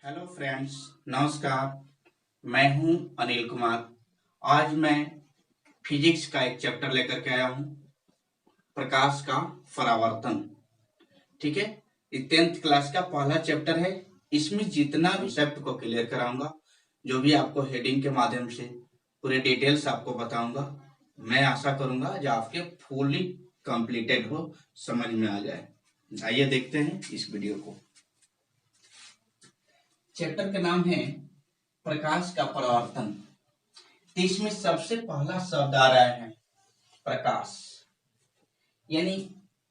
Hello friends, नमस्कार। मैं हूं अनिल कुमार। आज मैं फिजिक्स का एक चैप्टर लेकर के आया हूं, प्रकाश का परावर्तन। ठीक है, ये 10th क्लास का पहला चैप्टर है। इसमें जितना भी कंसेप्ट को क्लियर कराऊंगा, जो भी आपको हेडिंग के माध्यम से पूरे डिटेल्स आपको बताऊंगा, मैं आशा करूंगा जो आपके फुली कंप्लीटेड हो, समझ में आ जाए। आइए देखते हैं इस वीडियो को। चैप्टर का नाम है प्रकाश का परावर्तन। तो इसमें सबसे पहला शब्द आ रहा है प्रकाश। यानी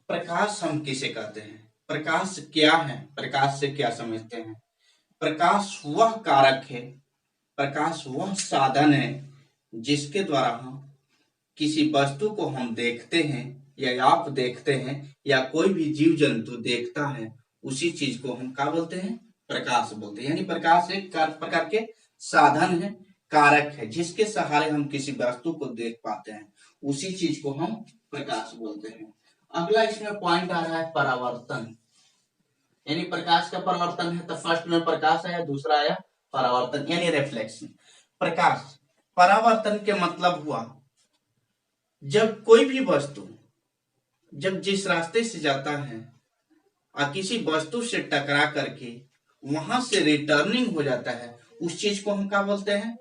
प्रकाश हम किसे कहते हैं, प्रकाश क्या है, प्रकाश से क्या समझते हैं। प्रकाश वह कारक है, प्रकाश वह साधन है जिसके द्वारा हम किसी वस्तु को हम देखते हैं, या आप देखते हैं, या कोई भी जीव जंतु देखता है, उसी चीज को हम क्या बोलते हैं, प्रकाश बोलते हैं। यानी प्रकाश एक प्रकार के साधन है, कारक है, जिसके सहारे हम किसी वस्तु को देख पाते हैं, उसी चीज को हम प्रकाश बोलते हैं। अगला इसमें पॉइंट आ रहा है परावर्तन। यानी प्रकाश का परावर्तन है, तो फर्स्ट में प्रकाश आया, दूसरा आया परावर्तन यानी रिफ्लेक्शन। प्रकाश परावर्तन के मतलब हुआ जब कोई भी वस्तु जब जिस रास्ते से जाता है और किसी वस्तु से टकरा करके वहां से रिटर्निंग हो जाता है, उस चीज को हम क्या बोलते हैं,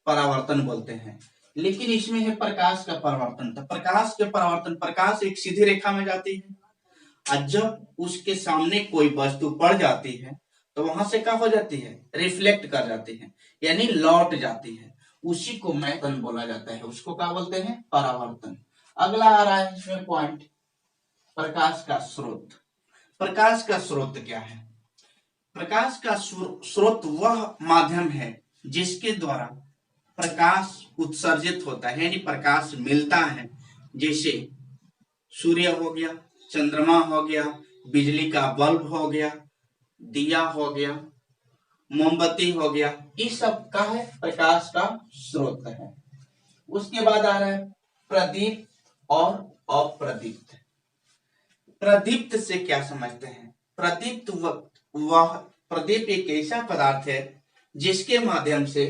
परावर्तन बोलते हैं। लेकिन इसमें है प्रकाश का परावर्तन। तो प्रकाश के परावर्तन, प्रकाश एक सीधी रेखा में जाती है और जब उसके सामने कोई वस्तु पड़ जाती है तो वहां से क्या हो जाती है, रिफ्लेक्ट कर जाती है, यानी लौट जाती है। उसी को मैथन बोला जाता है, उसको क्या बोलते हैं, परावर्तन। अगला आ रहा है इसमें पॉइंट प्रकाश का स्रोत। प्रकाश का स्रोत क्या है। प्रकाश का स्रोत वह माध्यम है जिसके द्वारा प्रकाश उत्सर्जित होता है, यानी प्रकाश मिलता है। जैसे सूर्य हो गया, चंद्रमा हो गया, बिजली का बल्ब हो गया, दिया हो गया, मोमबत्ती हो गया, ये सब का है, प्रकाश का स्रोत है। उसके बाद आ रहा है प्रदीप्त और अप्रदीप्त। प्रदीप्त से क्या समझते हैं, प्रदीप्त वह प्रदीप एक ऐसा पदार्थ है जिसके माध्यम से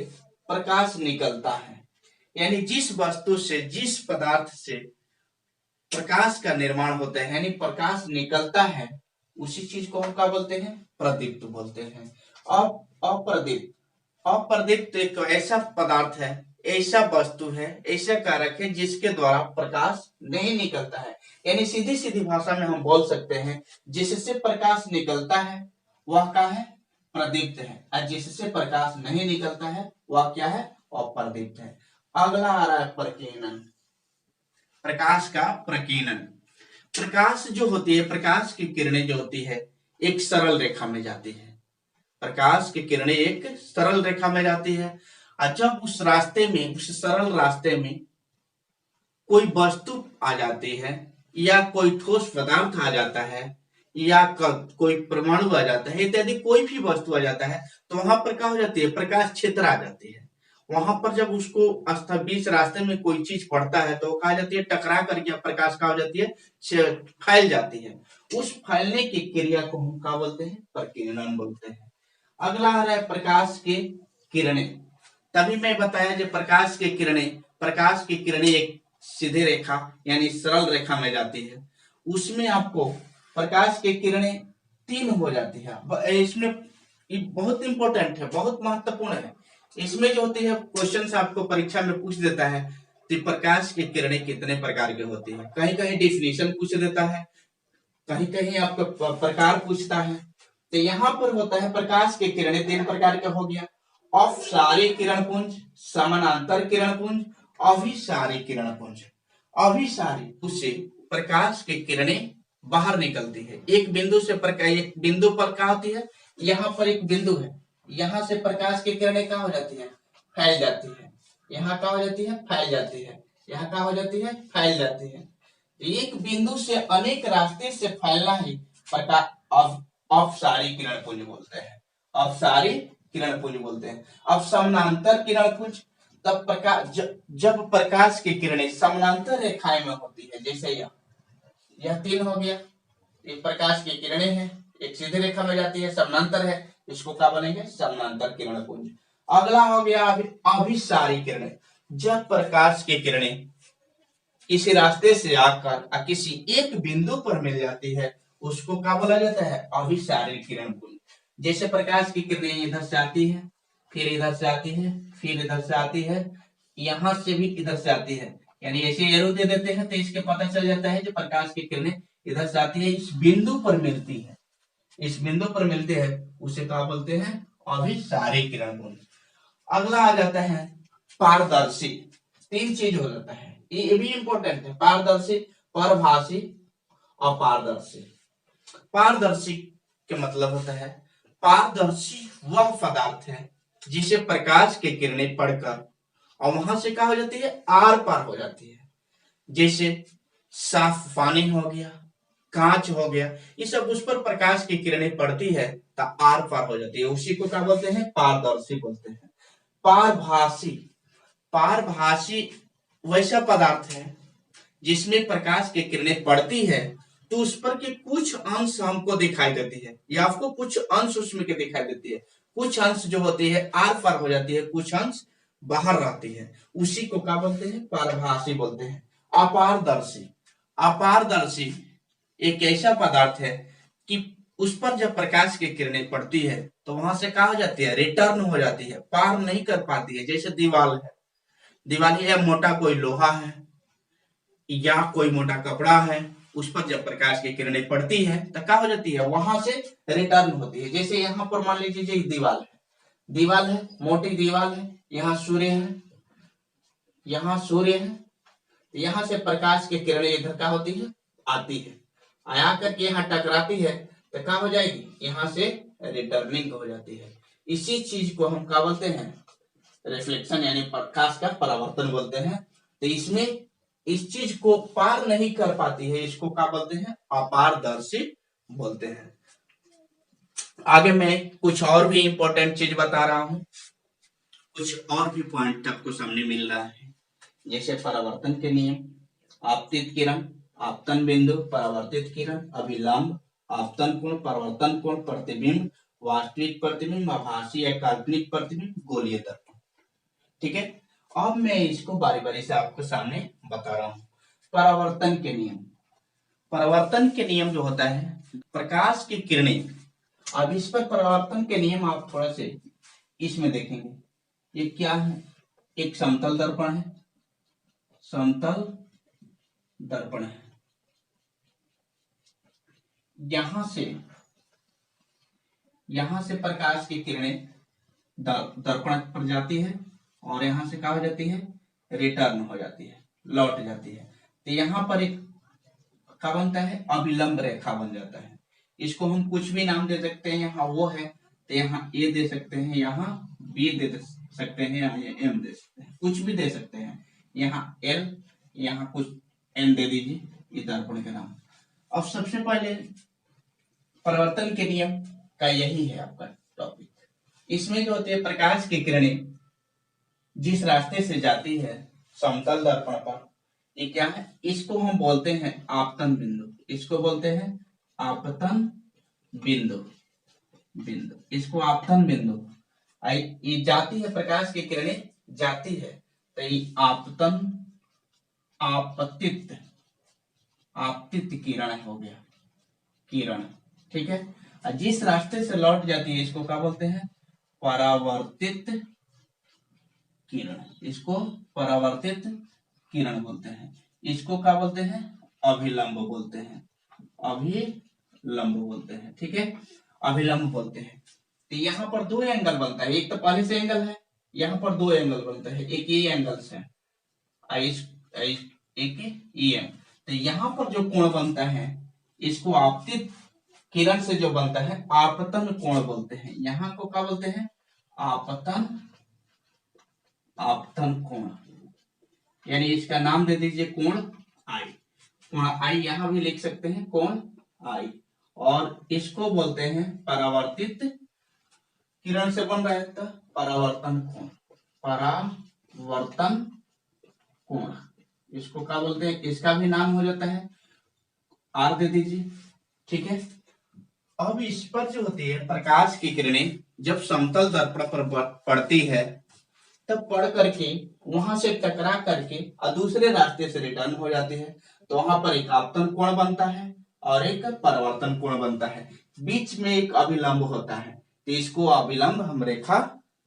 प्रकाश निकलता है। यानी जिस वस्तु से, जिस पदार्थ से प्रकाश का निर्माण होता है, यानी प्रकाश निकलता है, उसी चीज को हम क्या बोलते हैं, प्रदीप्त बोलते हैं। अब अप्रदीप्त, अप्रदीप्त एक ऐसा पदार्थ है, ऐसा वस्तु है, ऐसा कारक है जिसके द्वारा प्रकाश नहीं निकलता है। यानी सीधी सीधी भाषा में हम बोल सकते हैं, जिससे प्रकाश निकलता है वह क्या है, प्रदीप्त है, और जिससे प्रकाश नहीं निकलता है वह क्या है, अप्रदीप्त है। अगला आ रहा है प्रकीर्णन। प्रकाश का प्रकीर्णन। प्रकाश जो होती है, प्रकाश की किरणें जो होती है, एक सरल रेखा में जाती है। प्रकाश की किरणें एक सरल रेखा में जाती है, और जब उस रास्ते में, उस सरल रास्ते में कोई वस्तु आ जाती है, या कोई ठोस पदार्थ आ जाता है, या कोई परमाणु आ जाता है, इत्यादि कोई भी वस्तु आ जाता है, तो वहां पर क्या हो जाती है, प्रकाश क्षेत्र आ जाती है। वहां पर जब उसको बीच रास्ते में कोई चीज पड़ता है तो कहा जाती है, टकरा करके प्रकाश का हो जाती है, फैल जाती है। उस फैलने की क्रिया को हम क्या बोलते हैं, प्रकीर्णन बोलते हैं। अगला आ रहा है प्रकाश की किरणें। तभी मैं बताया जो प्रकाश की किरणें एक सीधी रेखा यानी सरल रेखा में जाती है। उसमें आपको प्रकाश की किरणें 3 हो जाती है। इसमें ये बहुत इंपॉर्टेंट है, बहुत महत्वपूर्ण है। इसमें जो होती है, क्वेश्चन आपको परीक्षा में पूछ देता है कि प्रकाश की किरणें कितने प्रकार की होती है। कहीं कहीं डिफिनेशन पूछ देता है, कहीं कहीं आपका प्रकार पूछता है। तो यहाँ पर होता है प्रकाश की किरणें 3 प्रकार के हो गया, अपसारी किरण पुंज, समानांतर किरण पुंज, अभिसारी किरण पुंज। अभिसारी, उससे प्रकाश की किरणें बाहर निकलती है। एक बिंदु से एक बिंदु पर क्या होती है, यहाँ पर एक बिंदु है, यहाँ से प्रकाश की किरणें क्या हो जाती है, फैल जाती है। यहाँ क्या हो जाती है, फैल जाती है। यहाँ क्या हो जाती है, फैल जाती है। एक बिंदु से अनेक रास्ते से फैलना ही प्रकाश अपसारी किरण पुंज बोलते हैं, अपसारी किरण पुंज बोलते हैं। अब समानांतर किरण पुंज, तब प्रकाश जब प्रकाश की किरणें समानांतर रेखाएं में होती है, जैसे यह 3 हो गया, ये प्रकाश की किरणें हैं, एक सीधी रेखा में जाती है, समानांतर है, इसको क्या बोलेंगे? समानांतर किरण पुंज। अगला हो गया अभिसारी किरणें। जब प्रकाश की किरणें किसी रास्ते से आकर किसी एक बिंदु पर मिल जाती है, उसको क्या बोला जाता है? अभिसारी किरण पुंज। जैसे प्रकाश की किरणें इधर से आती है, फिर इधर से आती है, फिर इधर से आती है, यहां से भी इधर से आती है, यानी ऐसे एरो दे देते हैं तो इसके पता चल जाता है जो प्रकाश की किरणें इधर से आती है, इस बिंदु पर मिलती है, इस बिंदु पर मिलते हैं, उसे क्या बोलते हैं? अभिसारी किरण पुंज। अगला आ जाता है पारदर्शी। तीन चीज हो जाता है, ये भी इंपॉर्टेंट है, पारदर्शी, परभाषी, अपारदर्शी। पारदर्शी के मतलब होता है, पारदर्शी वह पदार्थ है जिसे प्रकाश की किरणें पड़कर और वहां से क्या हो जाती है? आर पार हो जाती है। जैसे साफ पानी हो गया, कांच हो गया, ये सब उस पर प्रकाश की किरणें पड़ती है तो आर पार हो जाती है, उसी को क्या बोलते हैं? पारदर्शी बोलते हैं। पारभाषी, पारभाषी वैसा पदार्थ है जिसमें प्रकाश की किरणें पड़ती है तो उस पर के कुछ अंश हमको दिखाई देती है, या आपको कुछ अंश उसमें के दिखाई देती है, कुछ अंश जो होती है आर पार हो जाती है, कुछ अंश बाहर रहती है, उसी को क्या बोलते हैं? पारभाषी बोलते हैं। अपारदर्शी, अपारदर्शी एक ऐसा पदार्थ है कि उस पर जब प्रकाश की किरणें पड़ती है तो वहां से क्या हो जाती है? रिटर्न हो जाती है, पार नहीं कर पाती है। जैसे दीवार है, दीवार है मोटा कोई लोहा है या कोई मोटा कपड़ा है, उस पर जब प्रकाश की किरणें पड़ती है तो क्या हो जाती है? वहां से रिटर्न होती है। जैसे यहाँ पर मान लीजिए दीवार है, दीवार है, मोटी दीवार है, यहाँ सूर्य है, यहाँ सूर्य है, यहाँ से प्रकाश की किरणें इधर क्या होती है? आती है, आया करके यहाँ टकराती है तो क्या हो जाएगी? यहाँ से रिटर्निंग हो जाती है। इसी चीज को हम क्या बोलते हैं? रिफ्लेक्शन, यानी प्रकाश का परावर्तन बोलते हैं। तो इसमें इस चीज को पार नहीं कर पाती है, इसको क्या बोलते हैं? अपारदर्शी बोलते हैं। आगे मैं कुछ और भी इंपॉर्टेंट चीज बता रहा हूं, कुछ और भी पॉइंट आपको सामने मिल रहा है, जैसे परावर्तन के नियम, आपतित किरण, आपतन बिंदु, परावर्तित किरण, अभिलंब, आपतन कोण, परावर्तन कोण, प्रतिबिंब, वास्तविक प्रतिबिंब, आभासी या काल्पनिक प्रतिबिंब, गोलीय दर्पण। ठीक है, अब मैं इसको बारी बारी से आपके सामने बता रहा हूं। परावर्तन के नियम, परावर्तन के नियम जो होता है, प्रकाश की किरणें, अब इस पर परावर्तन के नियम आप थोड़ा से इसमें देखेंगे। ये क्या है? एक समतल दर्पण है, समतल दर्पण है, यहां से प्रकाश की किरणें दर्पण पर जाती है और यहां से क्या हो जाती है? रिटर्न हो जाती है, लौट जाती है। तो यहाँ पर एक क्या बनता है? अभिलंब रेखा बन जाता है। इसको हम कुछ भी नाम दे सकते हैं, यहाँ वो है तो यहाँ ए दे सकते हैं, यहाँ बी दे सकते हैं, यहाँ एम दे सकते हैं, कुछ भी दे सकते हैं, यहाँ एल, यहाँ कुछ एन दे दीजिए, ये दर्पण के नाम। अब सबसे पहले परिवर्तन के नियम का यही है आपका टॉपिक। इसमें जो होती है, प्रकाश की किरणें जिस रास्ते से जाती है समतल दर्पण पर, ये क्या है? इसको हम बोलते हैं आपतन बिंदु, इसको बोलते हैं आपतन बिंदु, इसको आपतन बिंदु। ये जाती है, प्रकाश की किरणें जाती है तो ये आपतन, आपतित, आपतित किरण हो गया, किरण। ठीक है, जिस रास्ते से लौट जाती है इसको क्या बोलते हैं? परावर्तित किरण, इसको परावर्तित किरण बोलते हैं। इसको क्या बोलते हैं? अभिलंब बोलते हैं, अभिलंब बोलते हैं। ठीक है, अभिलंब बोलते हैं। तो यहाँ पर दो एंगल बनता है, एक तो पहले से एंगल है, यहाँ पर दो एंगल बनता है, एक ये एंगल से, एक ये एंगल। तो यहाँ पर जो कोण बनता है इसको आपतित किरण से जो बनता है आपतन कोण बोलते हैं। यहाँ को क्या बोलते हैं? आपतन, आपतन कोण, यानी इसका नाम दे दीजिए कोण आई। कोण आई यहाँ भी लिख सकते हैं, कोण आई। और इसको बोलते हैं परावर्तित किरण से बन रहा है तो परावर्तन कोण, परावर्तन कोण, इसको क्या बोलते हैं? इसका भी नाम हो जाता है, आर दे दीजिए। ठीक है, अब इस पर जो होती है प्रकाश की किरणें जब समतल दर्पण पर पड़ती है तब पढ़ करके वहां से टकरा करके और दूसरे रास्ते से रिटर्न हो जाती है, तो वहां पर एक आपतन कोण बनता है और एक परावर्तन कोण बनता है, बीच में एक अभिलंब होता है, तो इसको अभिलंब हम रेखा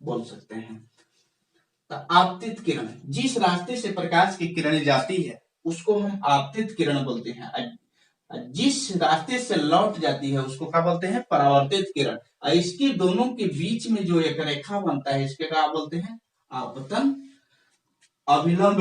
बोल सकते हैं। तो आपतित किरण जिस रास्ते से प्रकाश की किरणें जाती है उसको हम आपतित किरण बोलते हैं, जिस रास्ते से लौट जाती है उसको क्या बोलते हैं, परावर्तित किरण। और इसके दोनों के बीच में जो एक रेखा बनता है इसके क्या बोलते हैं, आपतन अभिलंब,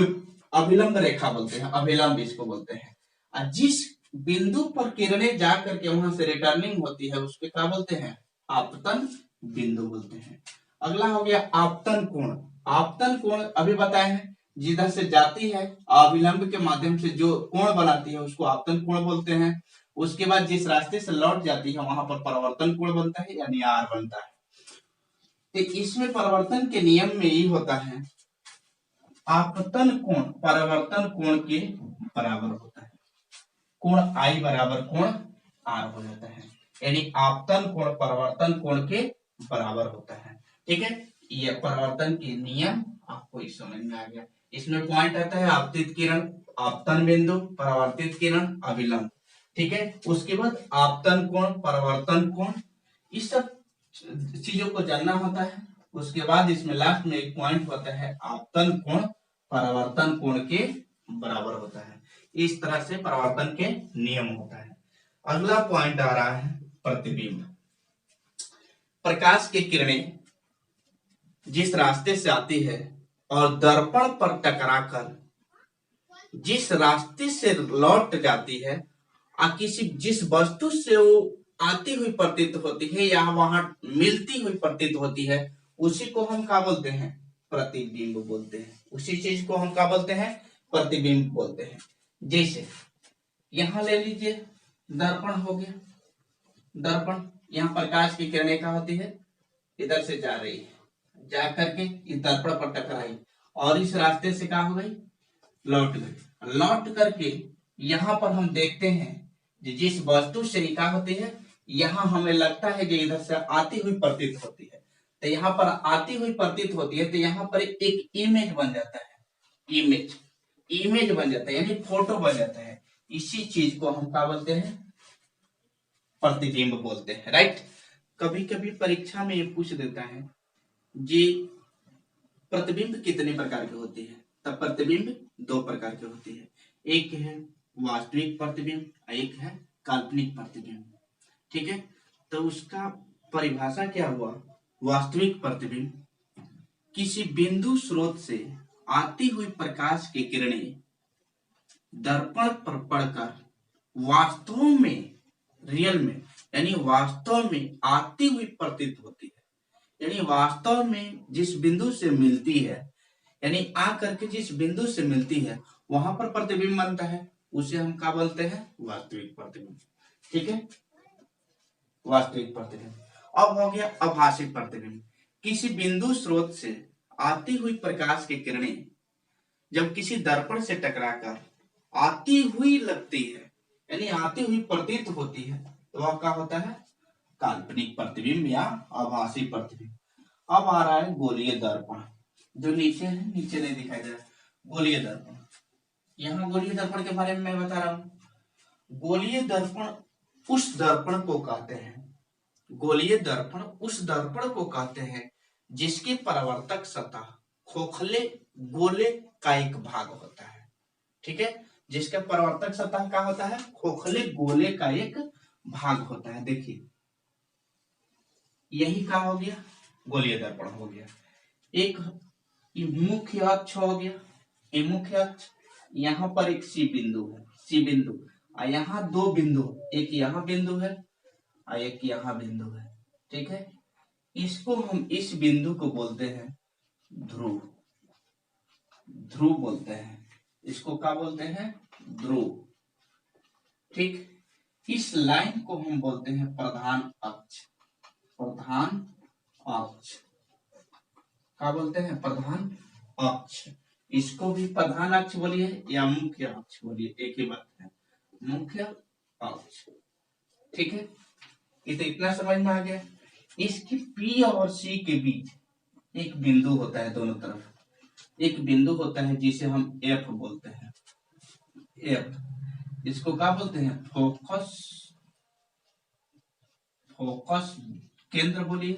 अभिलंब रेखा बोलते हैं, अभिलंब इसको बोलते हैं। और जिस बिंदु पर किरणें जाकर के वहां से रिटर्निंग होती है उसके क्या बोलते हैं, आपतन बिंदु बोलते हैं। अगला हो गया आपतन कोण। आपतन कोण अभी बताए हैं, जिधर से जाती है अभिलंब के माध्यम से जो कोण बनाती है उसको आपतन कोण बोलते हैं। उसके बाद जिस रास्ते से लौट जाती है वहां पर परावर्तन कोण बनता है यानी आर बनता है। तो इसमें परिवर्तन के नियम में ये होता है, आपतन कोण परावर्तन कोण के बराबर होता है, कोण आई बराबर कोण आर हो जाता है, यानी आपतन कोण परावर्तन कोण के बराबर होता है। ठीक है, ये परावर्तन के नियम आपको इस समझ में आ गया। इसमें पॉइंट आता है आपतित किरण, आपतन बिंदु, परावर्तित किरण, अभिलंब। ठीक है, उसके बाद आपतन कोण, परावर्तन कोण, इस सब चीजों को जानना होता है। उसके बाद इसमें लास्ट में एक पॉइंट होता है आपतन कोण परावर्तन कोण के बराबर होता है। इस तरह से परावर्तन के नियम होता है। अगला पॉइंट आ रहा है प्रतिबिंब। प्रकाश की किरणें जिस रास्ते से आती है और दर्पण पर टकराकर जिस रास्ते से लौट जाती है और किसी जिस वस्तु से वो आती हुई प्रतीत होती है या वहां मिलती हुई प्रतीत होती है उसी को हम क्या बोलते हैं, प्रतिबिंब बोलते हैं। उसी चीज को हम क्या बोलते हैं, प्रतिबिंब बोलते हैं। जैसे यहां ले लीजिए दर्पण हो गया, दर्पण यहाँ प्रकाश की किरणें क्या होती है, इधर से जा रही है, जा करके इस दर्पण पर टकराई और इस रास्ते से क्या हो गई, लौट गई। लौट करके यहाँ पर हम देखते हैं जिस वस्तु से क्या होती है, यहाँ हमें लगता है कि इधर से आती हुई प्रतीत होती है, तो यहाँ पर आती हुई प्रतीत होती है, तो यहाँ पर एक इमेज बन जाता है, इमेज, इमेज बन जाता है यानी फोटो बन जाता है। इसी चीज को हम क्या बोलते हैं, प्रतिबिंब बोलते हैं। राइट, कभी कभी परीक्षा में ये पूछ देता है जी प्रतिबिंब कितने प्रकार के होते हैं, तब प्रतिबिंब दो प्रकार के होती है, एक है वास्तविक प्रतिबिंब, एक है काल्पनिक प्रतिबिंब। ठीक है, तो उसका परिभाषा क्या हुआ, वास्तविक प्रतिबिंब किसी बिंदु स्रोत से आती हुई प्रकाश की किरणें दर्पण पर पड़कर वास्तव में, रियल में यानी वास्तव में आती हुई प्रतीत होती है, यानी वास्तव में जिस बिंदु से मिलती है, यानी आ करके जिस बिंदु से मिलती है वहां पर प्रतिबिंब बनता है, उसे हम क्या बोलते हैं, वास्तविक प्रतिबिंब। ठीक है, वास्तविक प्रतिबिंब। अब हो गया आभासी प्रतिबिंब। किसी बिंदु स्रोत से आती हुई प्रकाश की किरणें जब किसी दर्पण से टकराकर आती हुई लगती है यानी आती हुई प्रतीत होती है तो वह क्या होता है, काल्पनिक प्रतिबिंब या आभासी प्रतिबिंब। अब आ रहा है गोलीय दर्पण, जो नीचे है, नीचे नहीं दिखाई दे रहा, गोलीय दर्पण। यहाँ गोलीय दर्पण के बारे में मैं बता रहा हूं। गोलीय दर्पण उस दर्पण को कहते हैं, गोलीय दर्पण उस दर्पण को कहते हैं जिसकी परावर्तक सतह खोखले गोले का एक भाग होता है। ठीक है, जिसका परावर्तक सतह का होता है खोखले गोले का एक भाग होता है। देखिए यही क्या हो गया, गोलीय दर्पण हो गया। एक मुख्य अक्ष हो गया, ये मुख्य अक्ष, यहाँ पर एक सी बिंदु है, सी बिंदु, और यहाँ दो बिंदु, एक यहाँ बिंदु है और एक यहाँ बिंदु है। ठीक है, इसको हम इस बिंदु को बोलते हैं ध्रुव, ध्रुव बोलते हैं, इसको क्या बोलते हैं, ध्रुव। ठीक, इस लाइन को हम बोलते हैं प्रधान अक्ष, प्रधान अक्ष क्या बोलते हैं, प्रधान अक्ष। इसको भी प्रधान अक्ष बोलिए या मुख्य अक्ष बोलिए, एक ही बात है, मुख्य अक्ष। ठीक है, ये तो इतना समझ में आ गया। इसकी P और C के बीच एक बिंदु होता है, दोनों तरफ एक बिंदु होता है जिसे हम F बोलते हैं। F इसको क्या बोलते हैं? फोकस, फोकस केंद्र बोलिए,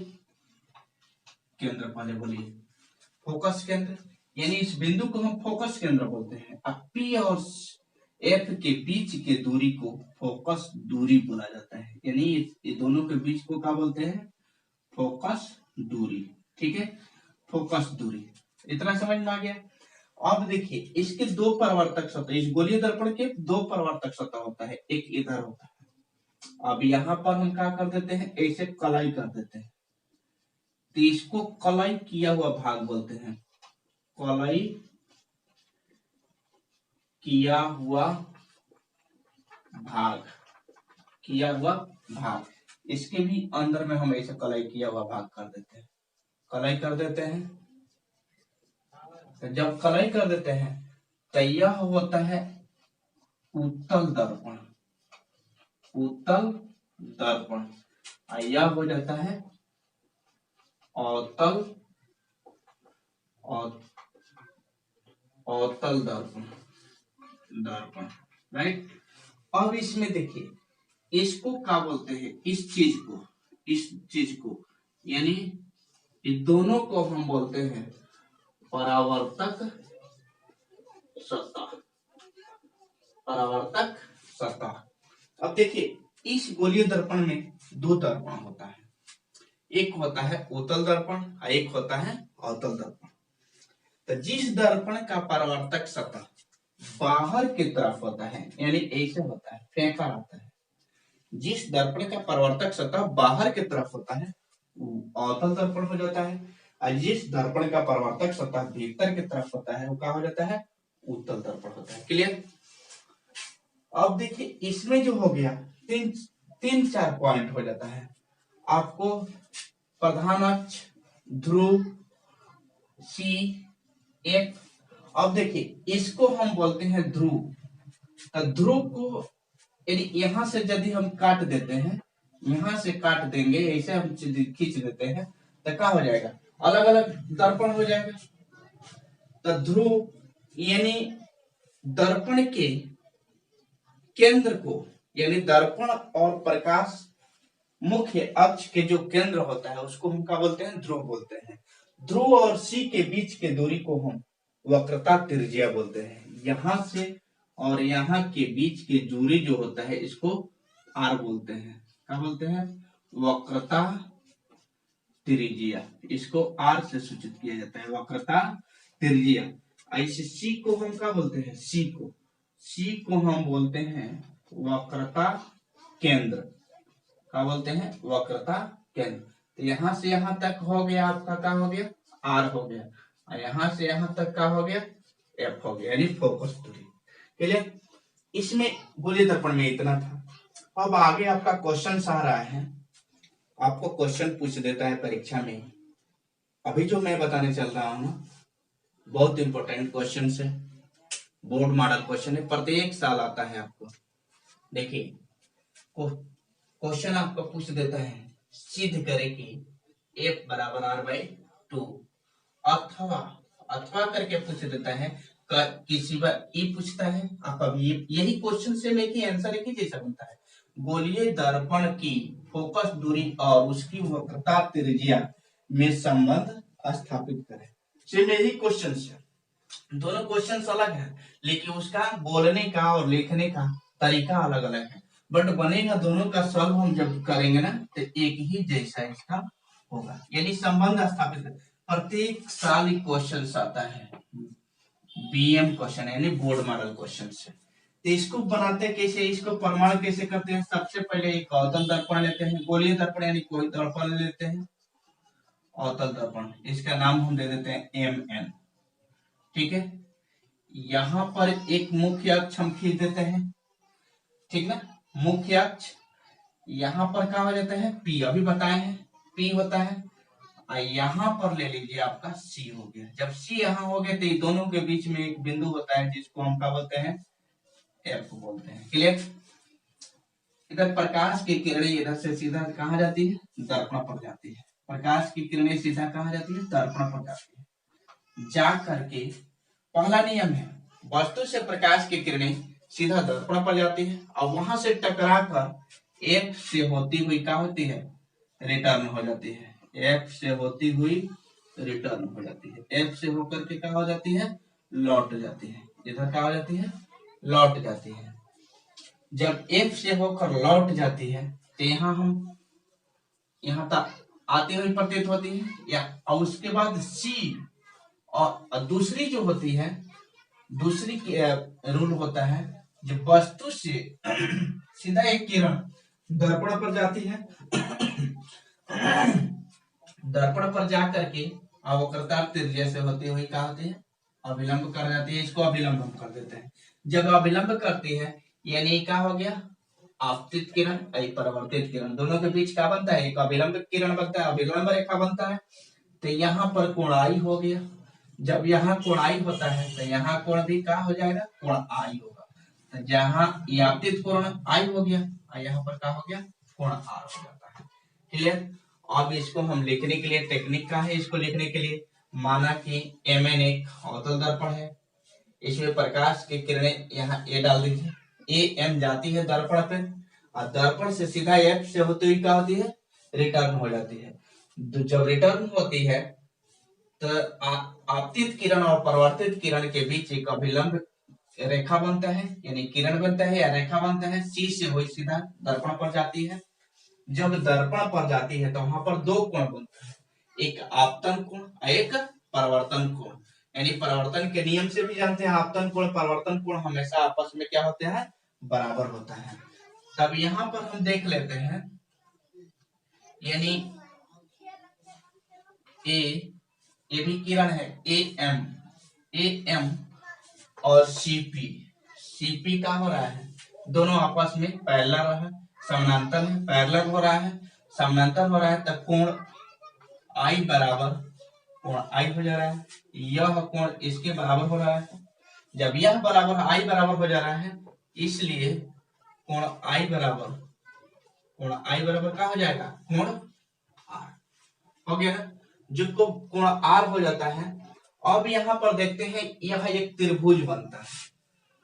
केंद्र पहले बोलिए, फोकस केंद्र, यानी इस बिंदु को हम फोकस केंद्र बोलते हैं। अब P और F के बीच के दूरी को फोकस दूरी बोला जाता है, यानी ये दोनों के बीच को क्या बोलते हैं? फोकस दूरी। ठीक है, फोकस दूरी। इतना समझ में आ गया। अब देखिए इसके दो परावर्तक सतह, इस गोलीय दर्पण के दो परावर्तक सतह होता है, एक इधर होता है। अब यहाँ पर हम क्या कर देते हैं? ऐसे कलाई कर देते हैं, तो इसको कलाई किया हुआ भाग बोलते हैं। कलाई किया हुआ भाग, किया हुआ भाग, इसके भी अंदर में हम ऐसे कलाई किया हुआ भाग कर देते हैं, कलाई कर देते हैं। तो जब कलाई कर देते हैं तो यह होता है उत्तल दर्पण, उत्तल दर्पण। यह हो जाता है अवतल, अवतल दर्पण, दर्पण। राइट। अब इसमें देखिए इसको क्या बोलते हैं? इस चीज को यानी इस दोनों को हम बोलते हैं परावर्तक सतह, परावर्तक सतह। अब देखिए इस गोलीय दर्पण में दो दर्पण होता है, एक होता है उत्तल दर्पण और एक होता है अवतल दर्पण। तो जिस दर्पण का परावर्तक सतह बाहर की तरफ होता है, यानी ऐसे होता है, फेंका रहता है, जिस दर्पण का परावर्तक सतह बाहर की तरफ होता है वो अवतल दर्पण हो जाता है, और जिस दर्पण का परावर्तक सतह भीतर की तरफ होता है वो क्या हो जाता है? उत्तल दर्पण होता है। क्लियर। अब देखिए इसमें जो हो गया तीन चार पॉइंट हो जाता है आपको। प्रधान अक्ष, ध्रुव, सी, एफ। अब देखिए इसको हम बोलते हैं ध्रुव। तो ध्रुव को यदि यहां से यदि हम काट देते हैं, यहां से काट देंगे, ऐसे हम खींच देते हैं तो क्या हो जाएगा? अलग अलग दर्पण हो जाएगा। तो ध्रुव यानी दर्पण के केंद्र को, यानी दर्पण और प्रकाश मुख्य अक्ष के जो केंद्र होता है उसको हम क्या बोलते हैं? ध्रुव बोलते हैं। ध्रुव और सी के बीच के दूरी को हम वक्रता त्रिज्या बोलते हैं। यहां से और यहाँ के बीच की दूरी जो होता है इसको आर बोलते हैं। क्या बोलते हैं? वक्रता त्रिज्या। इसको आर से सूचित किया जाता है, वक्रता त्रिज्या। ऐसे सी को हम क्या बोलते हैं? सी को हम बोलते हैं वक्रता केंद्र। क्या बोलते हैं? वक्रता केंद्र। तो यहाँ से यहाँ तक हो गया आपका, क्या हो गया? आर हो गया, और यहाँ से यहाँ तक क्या हो गया? एफ हो गया, यानी फोकस दूरी। क्लियर। इसमें गोलीय दर्पण में इतना था। अब आगे आपका क्वेश्चन आ रहा है, आपको क्वेश्चन पूछ देता है परीक्षा में। अभी जो मैं बताने चल रहा हूँ बहुत इंपॉर्टेंट क्वेश्चन है, बोर्ड मॉडल क्वेश्चन है, प्रत्येक साल आता है आपको। देखिए क्वेश्चन आपको पूछ देता है सिद्ध करे कि F बराबर R/2, अथवा करके पूछ देता है। किसी बार ये पूछता है, आप अभी यही क्वेश्चन से में ही आंसर एक ही जैसा बनता है। गोलीय दर्पण की फोकस दूरी और उसकी वक्रता त्रिज्या में संबंध स्थापित करें। सिर्फ यही क्वेश्चन है, दोनों क्वेश्चन अलग है लेकिन उसका बोलने का और लिखने का तरीका अलग अलग है, बट बनेगा दोनों का सॉल्व हम जब करेंगे ना तो एक ही जैसा इसका होगा, यानी संबंध स्थापित। प्रत्येक साल क्वेश्चन आता है, बीएम क्वेश्चन यानी बोर्ड मॉडल क्वेश्चन से। तो इसको बनाते कैसे, इसको प्रमाण कैसे करते हैं? सबसे पहले एक अवतल दर्पण लेते हैं, गोलीय दर्पण यानी कोई दर्पण लेते हैं, अवतल दर्पण, इसका नाम हम दे देते हैं MN। ठीक है, यहां पर एक मुख्य अक्ष हम खींच देते हैं, ठीक ना, मुख्य अक्ष। यहां पर क्या हो जाता है? P, अभी बताए हैं P होता है। यहां पर ले लीजिए आपका C हो गया। जब C यहां हो गया तो दोनों के बीच में एक बिंदु होता है जिसको हम क्या बोलते हैं? F बोलते हैं। क्लियर। इधर प्रकाश की किरणें इधर से सीधा कहाँ जाती है, दर्पण पर जाती है। प्रकाश की किरणें सीधा कहाँ जाती है, दर्पण पर जाती है। जा करके पहला नियम है, वस्तु से प्रकाश की किरणें सीधा दर्पण पर जाती है और वहां से टकरा कर एफ से होती हुई क्या होती है, रिटर्न हो जाती है। एफ से होती हुई रिटर्न हो जाती है। एफ से होकर के क्या हो जाती है, लौट जाती है। इधर क्या हो जाती है, लौट जाती है। जब एफ से होकर लौट जाती है तो यहाँ तक आती हुई प्रतीत होती है या, और उसके बाद सी और दूसरी जो होती है, दूसरी रूल होता है, जब वस्तु से सीधा एक किरण दर्पण पर जाती है, दर्पण पर जा करके अवक्रता त्रिज्या से होती हुई क्या होती है, अभिलंब कर जाती है। इसको अभिलंब हम कर देते हैं। जब अभिलंब करती है यानी क्या हो गया, आपतित किरण परावर्तित किरण, दोनों के बीच क्या बनता है, एक अभिलंब किरण बनता है, अभिलंब रेखा बनता है। तो यहाँ पर कोण आई हो गया। जब यहाँ कोण आई होता है तो यहाँ कोण भी क्या हो जाएगा, कोण आई होगा। तो जहाँ आपतित कोण आई हो गया और यहाँ पर क्या हो गया, कोण आर हो जाता है। क्लियर। अब इसको हम लिखने के लिए टेक्निक का है, इसको लिखने के लिए माना कि Mn एक अवतल दर्पण है, इसमें प्रकाश की किरणें यहाँ ए डाल दीजिए, ए एम जाती है दर्पण पे और दर्पण से सीधा एफ से होती हुई क्या होती है, रिटर्न हो जाती है। जब रिटर्न होती है तो आपतित किरण और परावर्तित किरण के बीच एक अभिलंब रेखा बनता है, यानी किरण बनता है या रेखा बनता है। सी से हुई सीधा दर्पण पर जाती है। जब दर्पण पर जाती है तो वहां पर दो कोण बनता है, एक आपतन कोण और एक परावर्तन कोण। यानी परावर्तन के नियम से भी जानते हैं, आपतन कोण परावर्तन कोण हमेशा आपस में क्या होते हैं, बराबर होता है। तब यहाँ पर हम देख लेते हैं, यानी ये भी किरण है, ए एम और सीपी का हो रहा है, दोनों आपस में पैरेलल है, समानांतर है, पैरेलल हो रहा है, समानांतर हो रहा है। तब कोण आई बराबर, कोण आई हो जा रहा है, यह कोण इसके बराबर हो रहा है। जब यह बराबर आई बराबर हो जा रहा है, इसलिए कोण आई बराबर क्या हो जाएगा, कोण आर हो गया ना। जो कोण आर हो जाता है, अब यहाँ पर देखते हैं यह एक त्रिभुज बनता है।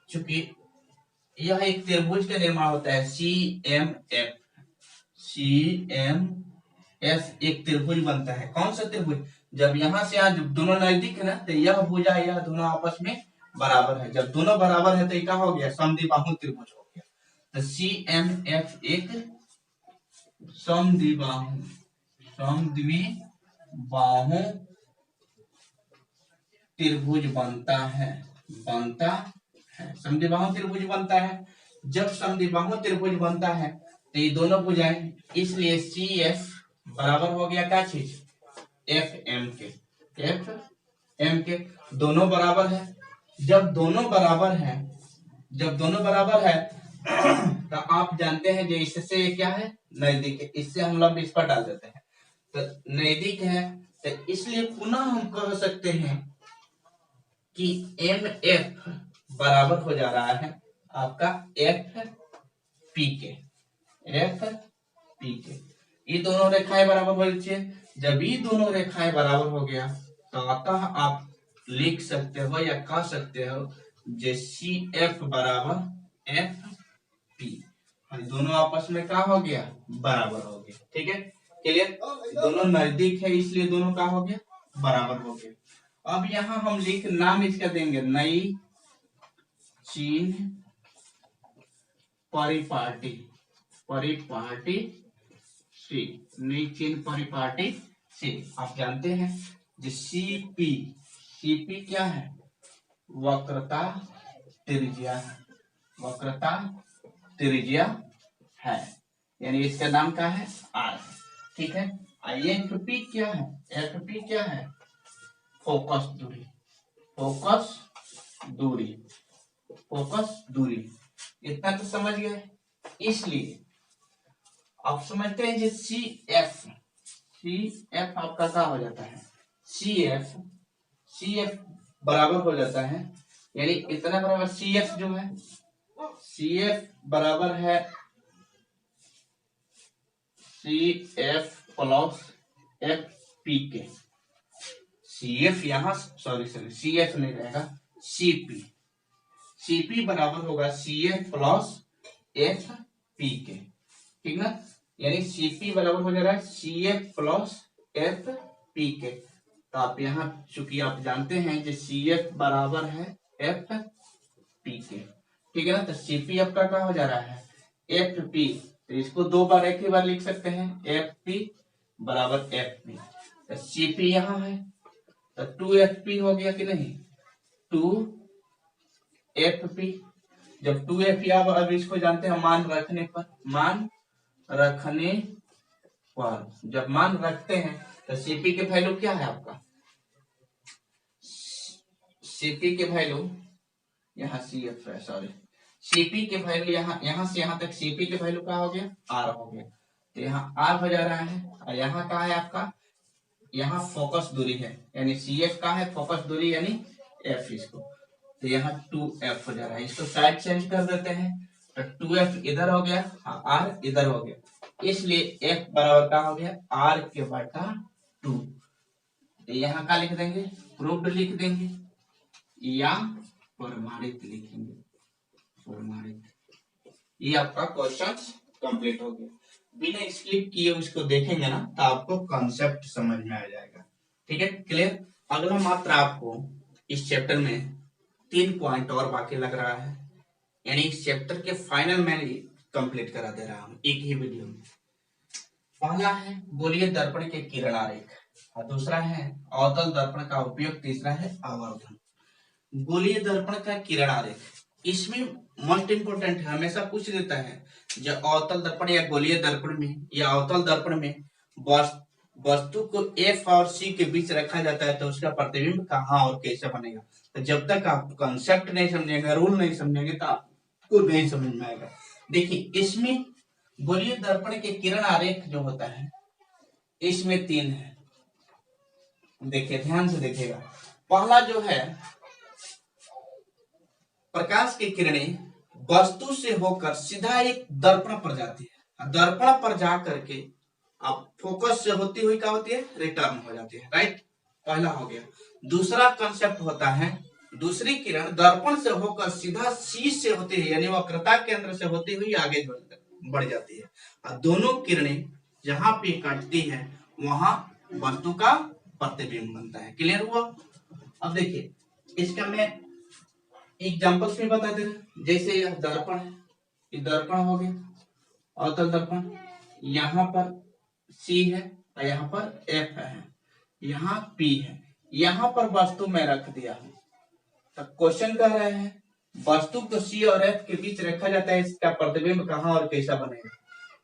चूंकि यह एक त्रिभुज का निर्माण होता है, CMF एक त्रिभुज बनता है। कौन सा त्रिभुज, जब यहाँ से आज दोनों नजदीक है ना, तो यह भुजा यह दोनों आपस में बराबर है। जब दोनों बराबर है तो क्या हो गया, समद्विबाहु त्रिभुज हो गया। तो CMF एक समद्विबाहु त्रिभुज बनता है। समद्विबाहु त्रिभुज बनता है। जब समद्विबाहु त्रिभुज बनता है तो ये दोनों भुजाएं, इसलिए CF बराबर हो गया क्या चीज, FM के दोनों बराबर है। जब दोनों बराबर है तो आप जानते हैं जो इससे क्या है, नजदीक है, इससे हम लंब इस पर डाल देते हैं तो नजदीक है। तो इसलिए पुनः हम कह सकते हैं कि MF बराबर हो जा रहा है आपका FP के। ये दोनों रेखाएं बराबर हो जाए। जब ये दोनों रेखाएं बराबर हो गया तो अतः आप लिख सकते हो या कह सकते हो जे CF बराबर FP, दोनों आपस में क्या हो गया, बराबर हो गया। ठीक है, क्लियर। दोनों नजदीक है इसलिए दोनों क्या हो गया, बराबर हो गया। अब यहाँ हम नाम इसका देंगे नई चिन्ह परिपाटी से, नई चिन्ह परिपाटी से। आप जानते हैं जो सीपी क्या है, वक्रता त्रिज्या है, यानी इसका नाम क्या है, आर। ठीक है। एफपी क्या है, फोकस दूरी। इतना तो समझ गए। इसलिए आप समझते हैं जो CF आपका क्या हो जाता है, CF बराबर हो जाता है, यानी इतना बराबर CF जो है, CF बराबर है C F plus F P K. C F यहाँ सॉरी सी एफ नहीं रहेगा, सीपी। सीपी बराबर होगा C F plus F P K, ठीक ना। यानी सीपी बराबर हो जा रहा है C F plus F P K. तो आप यहाँ चूंकि आप जानते हैं कि सी एफ बराबर है एफ पी के, ठीक है ना। तो सीपी आपका क्या हो जा रहा है एफ पी। तो इसको दो बार एक ही बार लिख सकते हैं, एफ पी बराबर एफ पी। तो सीपी यहाँ है तो 2fp हो गया कि नहीं, 2fp। जब 2fp आप अब इसको जानते हैं मान रखने पर, जब मान रखते हैं तो सीपी के वैल्यू क्या है आपका, सीपी के वैल्यू यहाँ सीएफ है सॉरी, सीपी के वैल्यू यहाँ से यहाँ तक सीपी के वैल्यू क्या हो गया आर हो गया। तो यहाँ आर हो जा रहा है और यहाँ क्या है आपका, यहाँ फोकस दूरी है यानी सी एफ का है फोकस दूरी यानी एफ इसको। तो यहाँ 2f हो जा रहा है, इसको साइड चेंज कर देते हैं तो 2f इधर हो गया, r इधर हो गया, इसलिए f बराबर क्या हो गया r के बटा 2। तो यहाँ का लिख देंगे प्रूव्ड लिख देंगे या प्रमाणित लिखेंगे, प्रमाणित। ये आपका क्वेश्चन कंप्लीट हो गया। बिना स्किप किए उसको देखेंगे ना तो आपको कॉन्सेप्ट समझ में आ जाएगा, ठीक है क्लियर। अगला मात्र आपको इस चैप्टर में 3 पॉइंट और बाकी लग रहा है, यानी इस चैप्टर के फाइनल में कंप्लीट करा दे रहा हूं एक ही वीडियो में। पहला है गोलीय दर्पण के किरण आरेख और दूसरा है अवतल दर्पण का उपयोग, तीसरा है आवर्धन। गोलीय दर्पण का किरण आरेख, इसमें मोस्ट इंपोर्टेंट है, हमेशा पूछ देता है जो अवतल दर्पण या गोलीय दर्पण में या अवतल दर्पण में वस्तु को एफ और सी के बीच रखा जाता है तो उसका प्रतिबिंब कहाँ और कैसे बनेगा। तो जब तक आप कॉन्सेप्ट नहीं समझेंगे, रूल नहीं समझेंगे तो आपको नहीं समझ में आएगा। देखिए इसमें गोलीय दर्पण के किरण आरेख जो होता है इसमें 3 है, देखिए ध्यान से देखिएगा। पहला जो है प्रकाश की किरणें वस्तु से होकर सीधा एक दर्पण पर जाती है, दर्पण पर जा करके अब फोकस से होती हुई क्या होती है रिटर्न हो जाती है, राइट। पहला हो गया। दूसरा कंसेप्ट होता है दूसरी किरण दर्पण से होकर सीधा शीश से होती है यानी वक्रता केंद्र से होती हुई आगे बढ़ जाती है और दोनों किरणें जहां पे कटती है वहां वस्तु का प्रतिबिंब बनता है। क्लियर हुआ। अब देखिए इसका मैं एग्जांपल्स भी बता दे रहा, जैसे यह दर्पण है, ये दर्पण हो गया अवतल दर्पण, यहाँ पर C है और यहाँ पर F है, यहाँ P है, यहाँ पर वस्तु मैं रख दिया हूं। तो क्वेश्चन कह रहे हैं वस्तु को C और F के बीच रखा जाता है, इसका प्रतिबिंब कहाँ और कैसा बनेगा।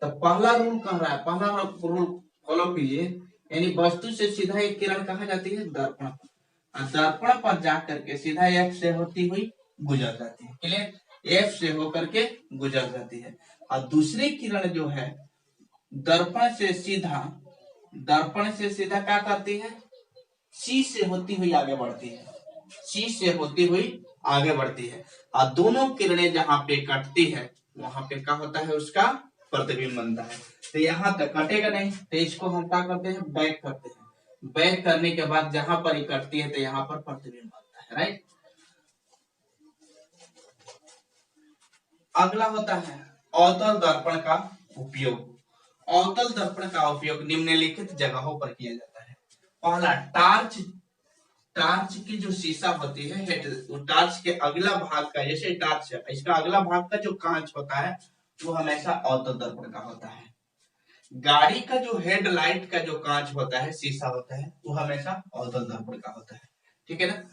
तो पहला रूल कह रहा है, पहला रूल फॉलो कीजिए, यानी वस्तु से सीधा एक किरण कहाँ जाती है दर्पण पर, दर्पण पर जाकर के सीधा F से होती हुई गुजर जाती है। क्लियर, F से होकर के गुजर जाती है और दूसरी किरण जो है दर्पण से सीधा क्या करती है C से होती हुई आगे बढ़ती है, C से होती हुई आगे बढ़ती है और दोनों किरणें जहां पे कटती है वहां पे क्या होता है उसका प्रतिबिंब बनता है। तो यहाँ तक कटेगा नहीं तो इसको हम क्या करते हैं बैक करते हैं, बैक करने के बाद जहां पर कटती है तो यहाँ पर प्रतिबिंब बनता है, राइट। अगला होता है अवतल दर्पण का उपयोग। अवतल दर्पण का उपयोग निम्नलिखित जगहों पर किया जाता है। पहला टार्च की जो शीशा होती है, टार्च के अगला भाग का, जैसे टार्च है इसका अगला भाग का जो कांच होता है वो हमेशा अवतल दर्पण का होता है। गाड़ी का जो हेडलाइट का जो कांच होता है शीशा होता है वो हमेशा अवतल दर्पण का होता है, ठीक है ना।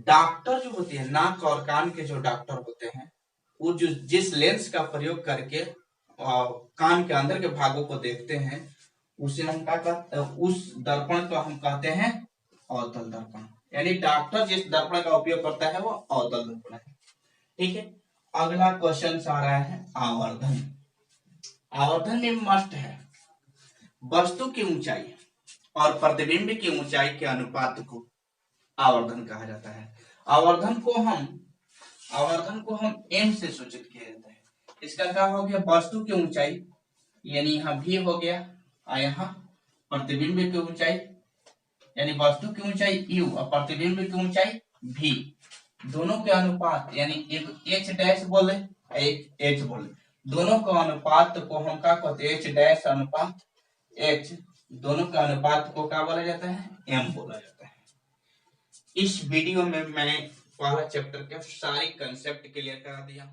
डॉक्टर जो होती है नाक और कान के जो डॉक्टर होते हैं वो जो जिस लेंस का प्रयोग करके कान के अंदर के भागों को देखते हैं उसे हम क्या कहते हैं, उस दर्पण को हम कहते हैं अवतल दर्पण, यानी डॉक्टर जिस दर्पण का उपयोग करता है वो अवतल दर्पण है, ठीक है। अगला क्वेश्चन आ रहा है आवर्धन। आवर्धन में मस्ट है वस्तु की ऊंचाई और प्रतिबिंब की ऊंचाई के अनुपात को आवर्धन कहा जाता है। आवर्धन को हम m से सूचित किया जाता है। इसका क्या हो गया वस्तु की ऊंचाई यानी यहाँ v हो गया और यहाँ प्रतिबिंब की ऊंचाई यानी वस्तु की ऊंचाई u और प्रतिबिंब की ऊंचाई v, दोनों के अनुपात यानी एक h डैश बोले एक h बोले, दोनों का अनुपात को हम क्या कहते हैं, h डैश अनुपात h, दोनों का अनुपात को क्या बोला जाता है, m बोला जाता है। इस वीडियो में मैंने पहला चैप्टर के सारे कंसेप्ट क्लियर करा दिया।